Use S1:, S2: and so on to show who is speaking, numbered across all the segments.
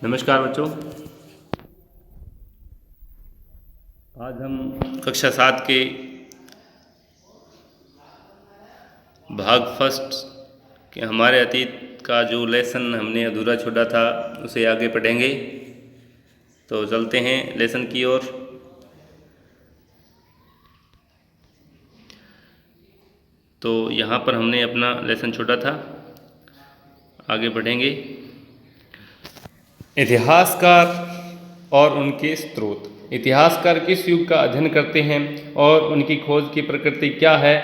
S1: नमस्कार बच्चों। आज हम कक्षा 7 के भाग फर्स्ट के हमारे अतीत का जो लेसन हमने अधूरा छोड़ा था उसे आगे पढ़ेंगे। तो चलते हैं लेसन की ओर। तो यहाँ पर हमने अपना लेसन छोड़ा था, आगे बढ़ेंगे। इतिहासकार और उनके स्रोत। इतिहासकार किस युग का अध्ययन करते हैं और उनकी खोज की प्रकृति क्या है,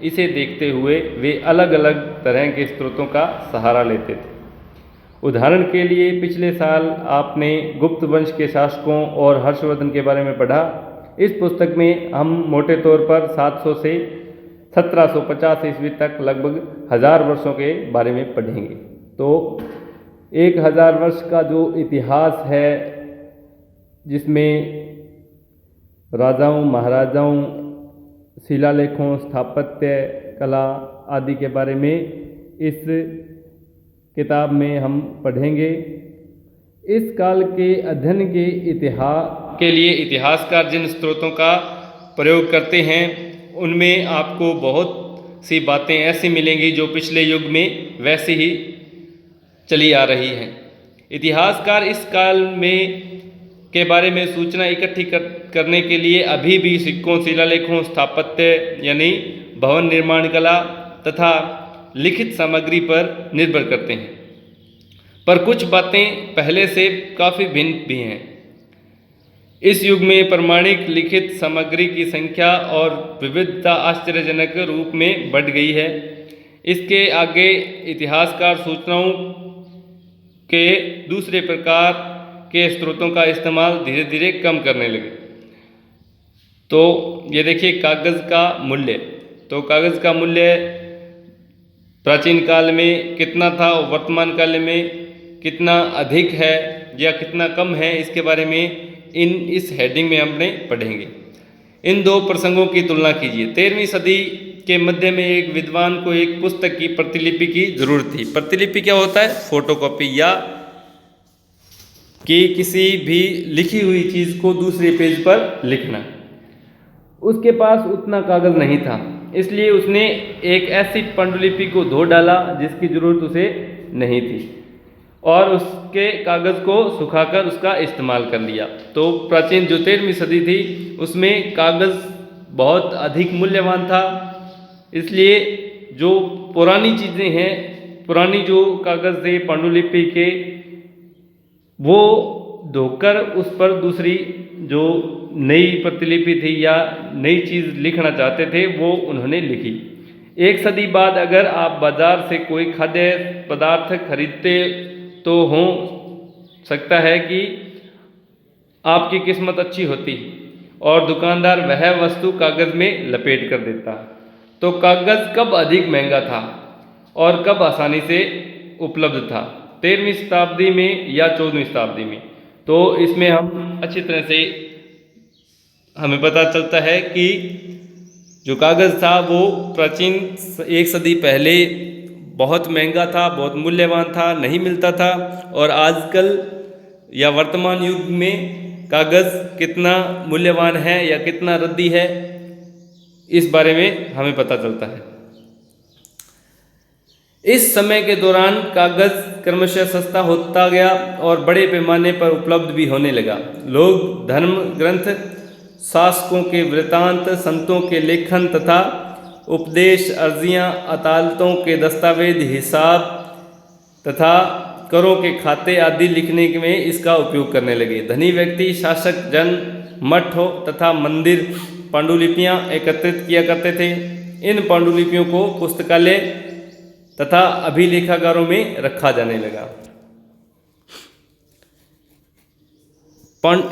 S1: इसे देखते हुए वे अलग अलग तरह के स्रोतों का सहारा लेते थे। उदाहरण के लिए पिछले साल आपने गुप्त वंश के शासकों और हर्षवर्धन के बारे में पढ़ा। इस पुस्तक में हम मोटे तौर पर 700 से 1750 ईस्वी तक लगभग 1000 वर्षों के बारे में पढ़ेंगे। तो 1000 वर्ष का जो इतिहास है, जिसमें राजाओं, महाराजाओं, शिलालेखों, स्थापत्य कला आदि के बारे में इस किताब में हम पढ़ेंगे। इस काल के अध्ययन के इतिहास के लिए इतिहासकार जिन स्रोतों का प्रयोग करते हैं उनमें आपको बहुत सी बातें ऐसी मिलेंगी जो पिछले युग में वैसे ही चली आ रही हैं। इतिहासकार इस काल में के बारे में सूचना इकट्ठी करने के लिए अभी भी सिक्कों, शिलालेखों, स्थापत्य यानी भवन निर्माण कला तथा लिखित सामग्री पर निर्भर करते हैं, पर कुछ बातें पहले से काफ़ी भिन्न भी हैं। इस युग में प्रमाणिक लिखित सामग्री की संख्या और विविधता आश्चर्यजनक रूप में बढ़ गई है। इसके आगे इतिहासकार सूचनाओं के दूसरे प्रकार के स्रोतों का इस्तेमाल धीरे धीरे कम करने लगे। तो ये देखिए कागज़ का मूल्य। तो कागज़ का मूल्य प्राचीन काल में कितना था और वर्तमान काल में कितना अधिक है या कितना कम है, इसके बारे में इस हेडिंग में हमने पढ़ेंगे। इन दो प्रसंगों की तुलना कीजिए। 13वीं सदी के मध्य में एक विद्वान को एक पुस्तक की प्रतिलिपि की जरूरत थी। प्रतिलिपि क्या होता है? फोटोकॉपी, या कि किसी भी लिखी हुई चीज़ को दूसरे पेज पर लिखना। उसके पास उतना कागज़ नहीं था, इसलिए उसने एक ऐसी पांडुलिपि को धो डाला जिसकी ज़रूरत उसे नहीं थी और उसके कागज़ को सुखाकर उसका इस्तेमाल कर लिया। तो प्राचीन जो 13वीं सदी थी उसमें कागज़ बहुत अधिक मूल्यवान था, इसलिए जो पुरानी चीज़ें हैं, पुरानी जो कागज़ थे पांडुलिपि के, वो धोकर उस पर दूसरी जो नई प्रतिलिपि थी या नई चीज़ लिखना चाहते थे वो उन्होंने लिखी। एक सदी बाद अगर आप बाज़ार से कोई खाद्य पदार्थ खरीदते तो हो सकता है कि आपकी किस्मत अच्छी होती और दुकानदार वह वस्तु कागज़ में लपेट कर देता। तो कागज़ कब अधिक महंगा था और कब आसानी से उपलब्ध था? 13वीं शताब्दी में या 14वीं शताब्दी में? तो इसमें हम अच्छी तरह से हमें पता चलता है कि जो कागज़ था वो प्राचीन एक सदी पहले बहुत महंगा था, बहुत मूल्यवान था, नहीं मिलता था। और आजकल या वर्तमान युग में कागज़ कितना मूल्यवान है या कितना रद्दी है, इस बारे में हमें पता चलता है। इस समय के दौरान कागज़ क्रमशः सस्ता होता गया और बड़े पैमाने पर उपलब्ध भी होने लगा। लोग धर्म ग्रंथ, शासकों के वृत्तांत, संतों के लेखन तथा उपदेश, अर्जियां, अदालतों के दस्तावेज, हिसाब तथा करों के खाते आदि लिखने में इसका उपयोग करने लगे। धनी व्यक्ति, शासक, जन, मठ तथा मंदिर पांडुलिपियां एकत्रित किया करते थे। इन पांडुलिपियों को पुस्तकालय तथा अभिलेखागारों में रखा जाने लगा।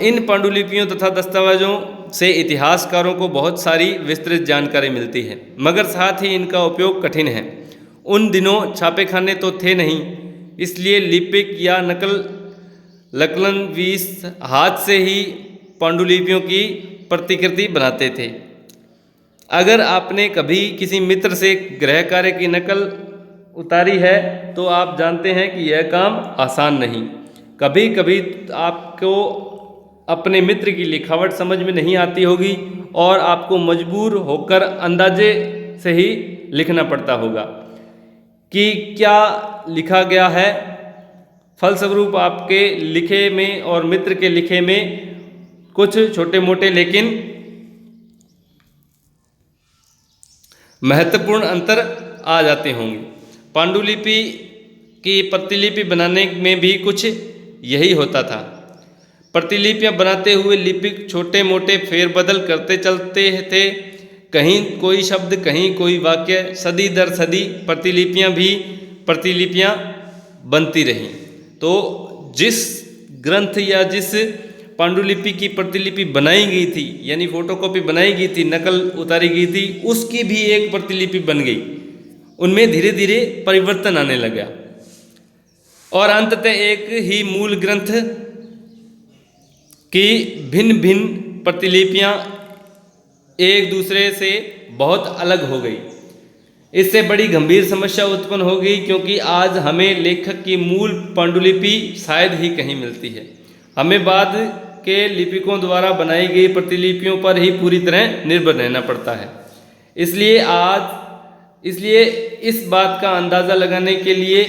S1: इन पांडुलिपियों तथा दस्तावेजों से इतिहासकारों को बहुत सारी विस्तृत जानकारी मिलती है, मगर साथ ही इनका उपयोग कठिन है। उन दिनों छापेखाने तो थे नहीं, इसलिए लिपिक या नकलनवीस हाथ से ही पांडुलिपियों की प्रतिकृति बनाते थे। अगर आपने कभी किसी मित्र से गृह कार्य की नकल उतारी है तो आप जानते हैं कि यह काम आसान नहीं। कभी कभी आपको अपने मित्र की लिखावट समझ में नहीं आती होगी और आपको मजबूर होकर अंदाजे से ही लिखना पड़ता होगा कि क्या लिखा गया है। फलस्वरूप आपके लिखे में और मित्र के लिखे में कुछ छोटे मोटे लेकिन महत्वपूर्ण अंतर आ जाते होंगे। पांडुलिपि की प्रतिलिपि बनाने में भी कुछ यही होता था। प्रतिलिपियां बनाते हुए लिपिक छोटे मोटे फेरबदल करते चलते थे, कहीं कोई शब्द कहीं कोई वाक्य, सदी दर सदी प्रतिलिपियां बनती रहीं। तो जिस ग्रंथ या जिस पांडुलिपि की प्रतिलिपि बनाई गई थी, यानी फोटोकॉपी बनाई गई थी, नकल उतारी गई थी, उसकी भी एक प्रतिलिपि बन गई। उनमें धीरे धीरे परिवर्तन आने लगा और अंततः एक ही मूल ग्रंथ की भिन्न भिन्न प्रतिलिपियां एक दूसरे से बहुत अलग हो गई। इससे बड़ी गंभीर समस्या उत्पन्न हो गई, क्योंकि आज हमें लेखक की मूल पांडुलिपि शायद ही कहीं मिलती है। हमें बाद के लिपिकों द्वारा बनाई गई प्रतिलिपियों पर ही पूरी तरह निर्भर रहना पड़ता है। इसलिए इस बात का अंदाज़ा लगाने के लिए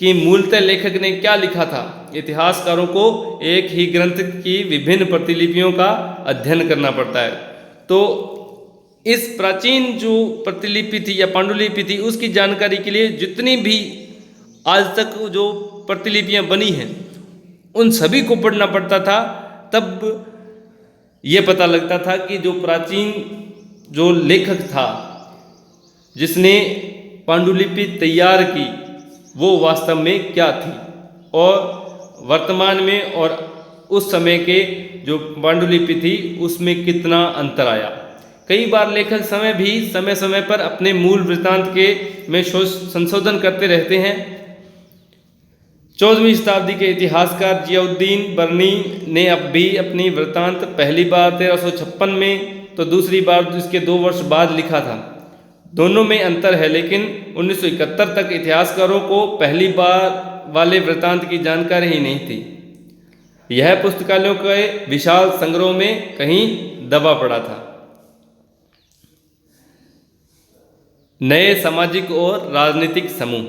S1: कि मूलतः लेखक ने क्या लिखा था, इतिहासकारों को एक ही ग्रंथ की विभिन्न प्रतिलिपियों का अध्ययन करना पड़ता है। तो इस प्राचीन जो प्रतिलिपि थी या पांडुलिपि थी, उसकी जानकारी के लिए जितनी भी आज तक जो प्रतिलिपियां बनी हैं उन सभी को पढ़ना पड़ता था। तब ये पता लगता था कि जो प्राचीन जो लेखक था जिसने पांडुलिपि तैयार की वो वास्तव में क्या थी और वर्तमान में और उस समय के जो पांडुलिपि थी उसमें कितना अंतर आया। कई बार लेखक समय समय पर अपने मूल वृत्तांत के में संशोधन करते रहते हैं। 14वीं शताब्दी के इतिहासकार जियाउद्दीन बर्नी ने अब भी अपनी वृत्तांत पहली बार 1356 में तो दूसरी बार इसके 2 वर्ष बाद लिखा था। दोनों में अंतर है, लेकिन 1971 तक इतिहासकारों को पहली बार वाले वृत्तांत की जानकारी ही नहीं थी। यह पुस्तकालयों के विशाल संग्रह में कहीं दबा पड़ा था। नए सामाजिक और राजनीतिक समूह।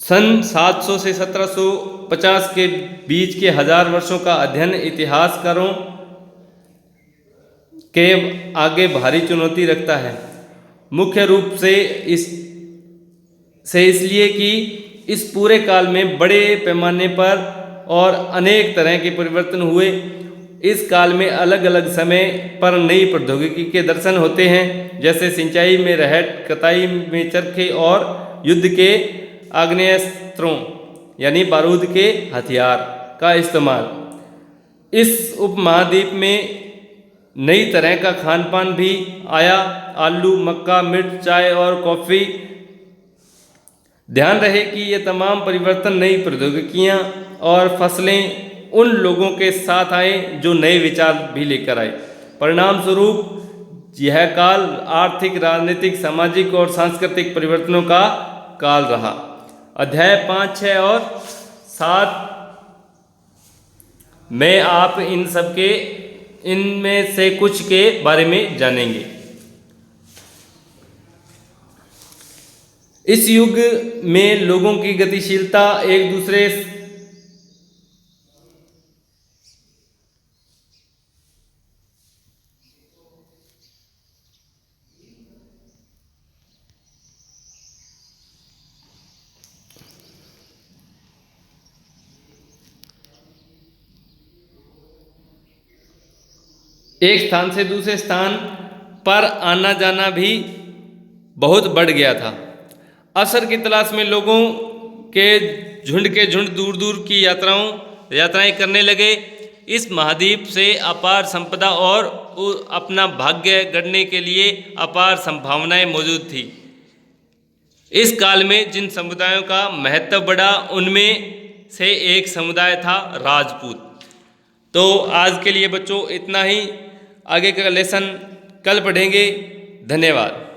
S1: सन 700 से 1750 के बीच के 1000 वर्षों का अध्ययन इतिहासकारों के आगे भारी चुनौती रखता है। मुख्य रूप से इसलिए कि इस पूरे काल में बड़े पैमाने पर और अनेक तरह के परिवर्तन हुए। इस काल में अलग अलग समय पर नई प्रौद्योगिकी के दर्शन होते हैं, जैसे सिंचाई में रहट, कताई में चरखे और युद्ध के आग्नेयास्त्रों यानी बारूद के हथियार का इस्तेमाल। इस उपमहाद्वीप में नई तरह का खान पान भी आया, आलू, मक्का, मिर्च, चाय और कॉफ़ी। ध्यान रहे कि ये तमाम परिवर्तन नई प्रौद्योगिकियाँ और फसलें उन लोगों के साथ आए जो नए विचार भी लेकर आए। परिणाम स्वरूप यह काल आर्थिक, राजनीतिक, सामाजिक और सांस्कृतिक परिवर्तनों का काल रहा। अध्याय 5, 6 और 7 में आप इनमें से कुछ के बारे में जानेंगे। इस युग में लोगों की गतिशीलता एक दूसरे एक स्थान से दूसरे स्थान पर आना जाना भी बहुत बढ़ गया था। असर की तलाश में लोगों के झुंड दूर दूर की यात्राएं करने लगे। इस महाद्वीप से अपार संपदा और अपना भाग्य गढ़ने के लिए अपार संभावनाएं मौजूद थी। इस काल में जिन समुदायों का महत्व बढ़ा उनमें से एक समुदाय था राजपूत। तो आज के लिए बच्चों इतना ही। आगे का लेसन कल पढ़ेंगे। धन्यवाद।